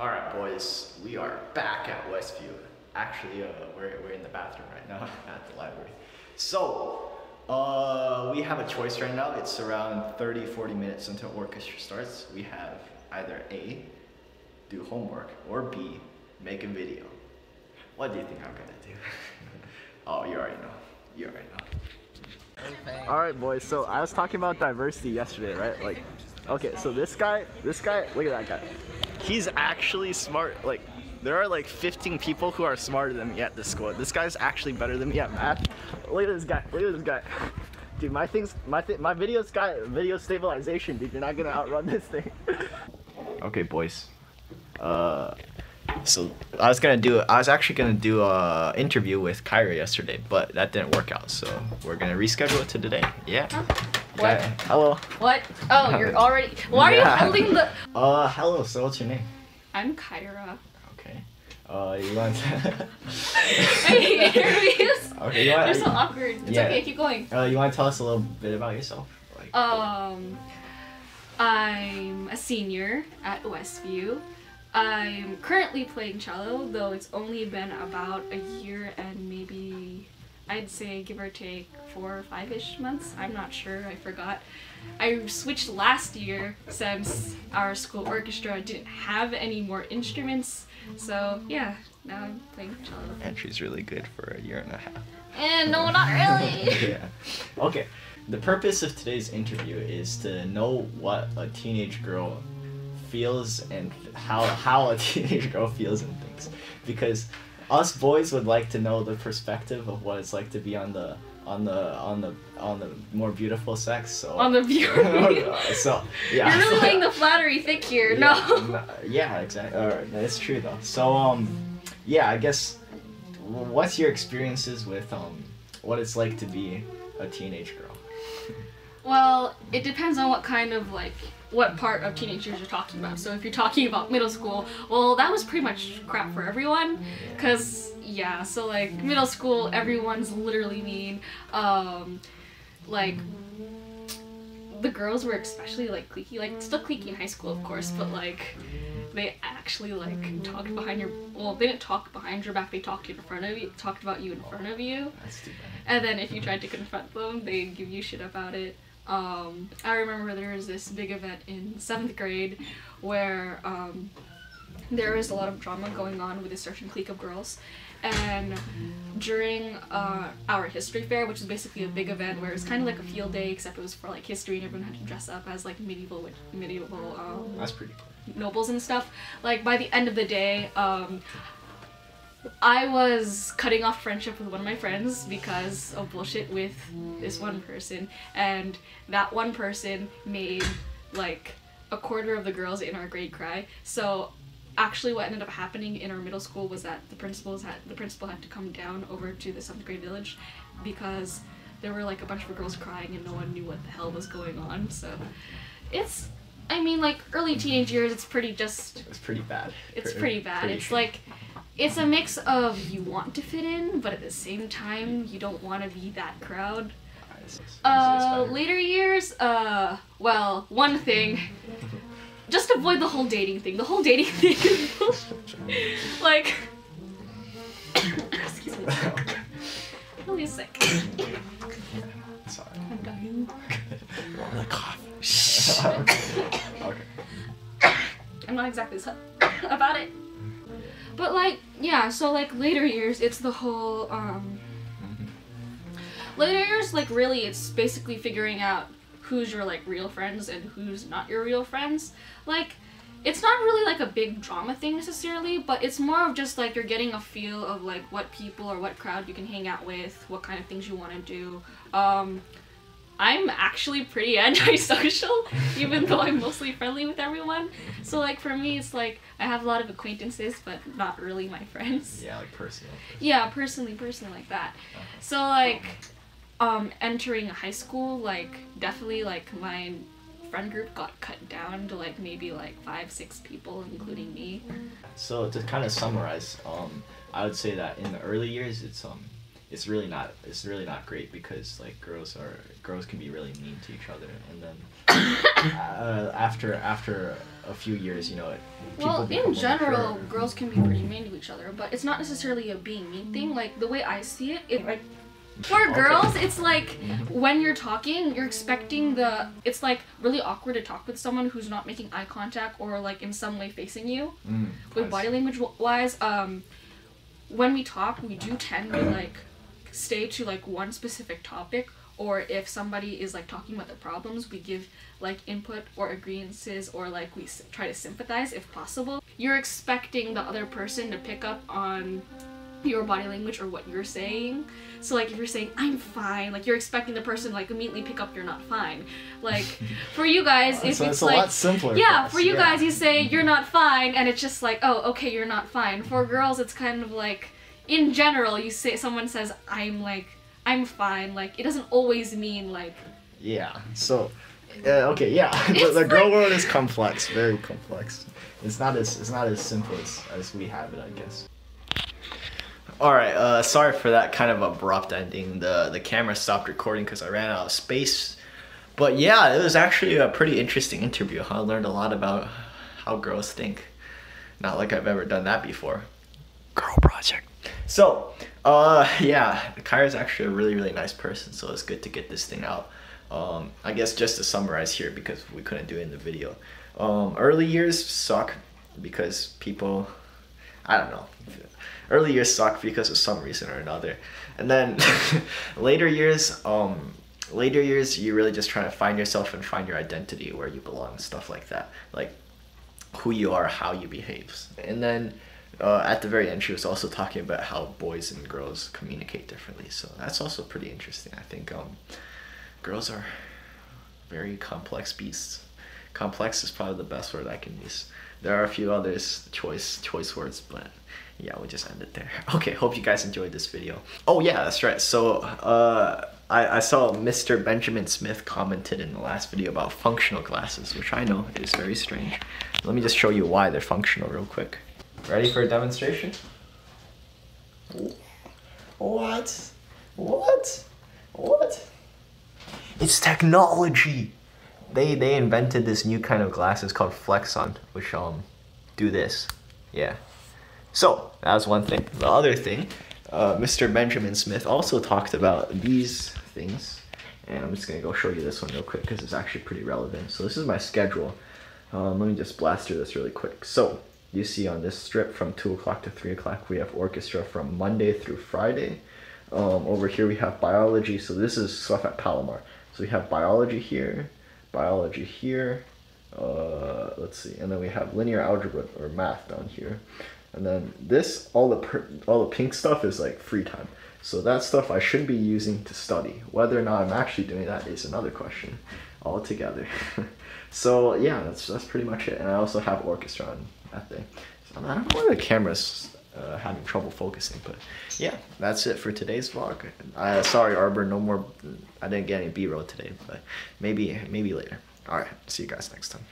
Alright boys, we are back at Westview. Actually, we're in the bathroom right now at the library. So, we have a choice right now. It's around 30-40 minutes until orchestra starts. We have either A, do homework, or B, make a video. What do you think I'm gonna do? Oh, you already know. You already know. Alright boys, so I was talking about diversity yesterday, right? Like, okay, so this guy, look at that guy. He's actually smart. Like, there are like 15 people who are smarter than me at this school. This guy's actually better than me at math. Look at this guy. Look at this guy. Dude, my video stabilization, dude. You're not gonna outrun this thing. Okay, boys. So I was actually gonna do a interview with KAIRA yesterday, but that didn't work out. So we're gonna reschedule it to today. Yeah. What? Okay. Hello. What? Oh, you're already. Why are you holding the? Hello. So what's your name? I'm KAIRA. Okay. You want? Hey, interviews. Okay. You want? You're so awkward. It's okay. Keep going. You want to tell us a little bit about yourself? Like. I'm a senior at Westview. I'm currently playing cello, though it's only been about a year and maybe, I'd say, give or take 4 or 5-ish months. I'm not sure, I forgot. I switched last year since our school orchestra didn't have any more instruments. So yeah, now I'm playing cello. And she's really good for a year and a half. And no, not really. Yeah. Okay. The purpose of today's interview is to know what a teenage girl feels and how a teenage girl feels and thinks, because us boys would like to know the perspective of what it's like to be on the more beautiful sex. So on the beautiful. So yeah. You're really laying the flattery thick here. Yeah, No. Yeah, exactly. Alright, that's true though. So yeah, I guess what's your experiences with what it's like to be a teenage girl? Well, it depends on what kind of what part of teenage years you're talking about. So if you're talking about middle school, well, that was pretty much crap for everyone. Cause yeah, so like middle school, everyone's literally mean. Like the girls were especially like cliquey, like still cliquey in high school, of course, but like they actually like talked behind your. Well, they didn't talk behind your back. They talked in front of you. Talked about you in front of you. That's too bad. And then if you tried to confront them, they'd give you shit about it. I remember there was this big event in 7th grade where there was a lot of drama going on with a certain clique of girls, and during our history fair, which is basically a big event where it's kind of like a field day, except it was for like history and everyone had to dress up as like medieval that's pretty cool. Nobles and stuff. Like by the end of the day, I was cutting off friendship with one of my friends because of bullshit with this one person, and that one person made like a quarter of the girls in our grade cry. So actually what ended up happening in our middle school was that the principal had to come down over to the 7th grade village because there were like a bunch of girls crying and no one knew what the hell was going on. So it's, I mean, like early teenage years, it's pretty bad. It's pretty bad. It's like, it's a mix of you want to fit in, but at the same time, you don't want to be that crowd. Later years, well, one thing, just avoid the whole dating thing. The whole dating thing is like, excuse me, really sick. Sorry. I'm dying. I'm gonna cough. Okay. I'm not exactly about it. But like, yeah, so like later years, it's the whole, later years, like really, it's basically figuring out who's your like real friends and who's not your real friends. Like, it's not really like a big drama thing necessarily, but it's more of just like you're getting a feel of like what people or what crowd you can hang out with, what kind of things you want to do. I'm actually pretty antisocial, even though I'm mostly friendly with everyone. So like for me, it's like I have a lot of acquaintances, but not really my friends. Yeah, like personal. Yeah, personally like that. So like, entering high school, like definitely like my friend group got cut down to like maybe like 5-6 people, including me. So to kind of summarize, I would say that in the early years, it's really not great because like girls can be really mean to each other, and then after a few years, you know, well, in general, girls can be pretty mean to each other, but it's not necessarily a being mean thing. Like the way I see it like for girls, it's like when you're talking, you're expecting it's like really awkward to talk with someone who's not making eye contact or like in some way facing you. With body language wise, when we talk, we do tend to like stay to like one specific topic, or if somebody is like talking about their problems, we give like input or agreeances, or like we try to sympathize if possible. You're expecting the other person to pick up on your body language or what you're saying. So like if you're saying I'm fine, like you're expecting the person like immediately pick up you're not fine. Like for you guys, if so it's a like lot simpler for you guys, you say you're not fine and it's just like, oh okay, you're not fine. For girls, it's kind of like in general, someone says I'm fine, like it doesn't always mean like so okay, the girl world is complex, very complex. It's not as simple as we have it, I guess. All right, sorry for that kind of abrupt ending. The camera stopped recording because I ran out of space. But yeah, it was actually a pretty interesting interview. I learned a lot about how girls think. Not like I've ever done that before. Girl project. So, yeah, KAIRA's actually a really, really nice person, so it's good to get this thing out. I guess just to summarize here, because we couldn't do it in the video. Early years suck because people, I don't know. Early years suck because of some reason or another. And then later years, you're really just trying to find yourself and find your identity, where you belong, stuff like that. Like who you are, how you behave. And then at the very end, she was also talking about how boys and girls communicate differently. So that's also pretty interesting. I think girls are very complex beasts. Complex is probably the best word I can use. There are a few others, choice words, but yeah, we'll just end it there. Okay, hope you guys enjoyed this video. Oh yeah, that's right. So I saw Mr. Benjamin Smith commented in the last video about functional glasses, which I know is very strange. Let me just show you why they're functional real quick. Ready for a demonstration? What? It's technology! They invented this new kind of glasses called Flexon, which do this. Yeah. So that was one thing. The other thing, Mr. Benjamin Smith also talked about these things, and I'm just gonna go show you this one real quick because it's actually pretty relevant. So this is my schedule. Let me just blast through this really quick. So you see on this strip from 2 o'clock to 3 o'clock, we have orchestra from Monday through Friday. Over here we have biology. So this is stuff at Palomar. So we have biology here, let's see, and then we have linear algebra or math down here. And then this, all the pink stuff is like free time. So that stuff I should be using to study. Whether or not I'm actually doing that is another question altogether. So yeah, that's pretty much it. And I also have orchestra on that day. So I don't know why the camera's having trouble focusing, but yeah, that's it for today's vlog. Sorry Arbor, no more, I didn't get any B-roll today, but maybe later. All right, see you guys next time.